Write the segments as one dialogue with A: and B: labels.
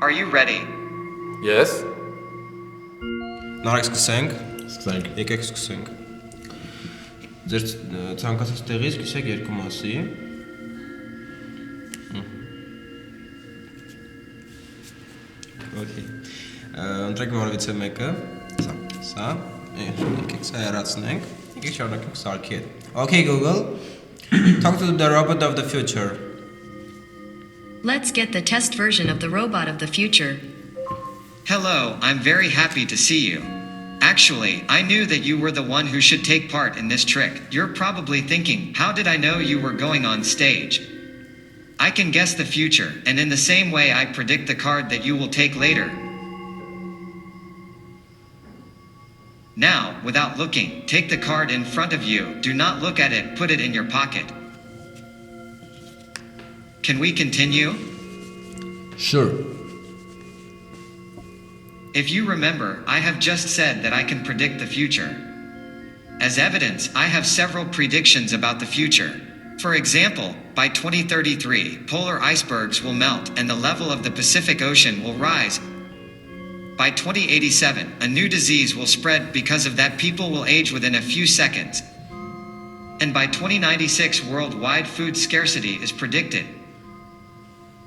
A: Are you ready?
B: Yes.
C: Նարեկ սկսենք։
B: Սկսենք։
C: Եկեք սկսենք։ Ձեր ցանկացած տեղից կիսեք երկու մասի։ Okay. Ընտրեք որևիցե մեկը։ Սա։ Եկեք սա հեռացնենք։ Եկեք շարունակենք սարքի հետ։ Okay Google. Talk to the robot of the future.
D: Let's get the test version of the robot of the future.
A: Hello, I'm very happy to see you. Actually, I knew that you were the one who should take part in this trick. You're probably thinking, how did I know you were going on stage? I can guess the future, and in the same way I predict the card that you will take later. Now, without looking, take the card in front of you. Do not look at it, put it in your pocket. Can we continue?
B: Sure.
A: If you remember, I have just said that I can predict the future. As evidence, I have several predictions about the future. For example, by 2033, polar icebergs will melt and the level of the Pacific Ocean will rise. By 2087, a new disease will spread because of that people will age within a few seconds. And by 2096, worldwide food scarcity is predicted.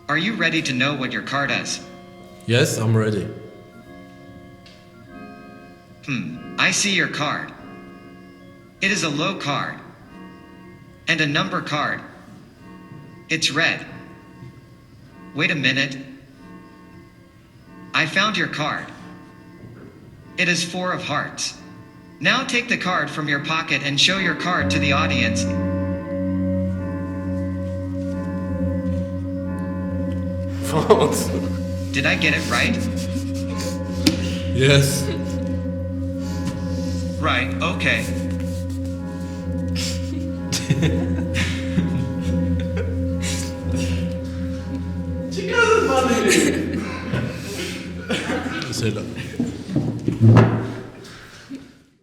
A: Are you ready to know what your card is?
B: Yes, I'm ready.
A: I see your card. It is a low card. And a number card. It's red. Wait a minute. I found your card. It is 4 of hearts. Now take the card from your pocket and show your card to the audience.
B: What?
A: Did I get it right?
B: Yes.
A: Right, okay.
B: Selam.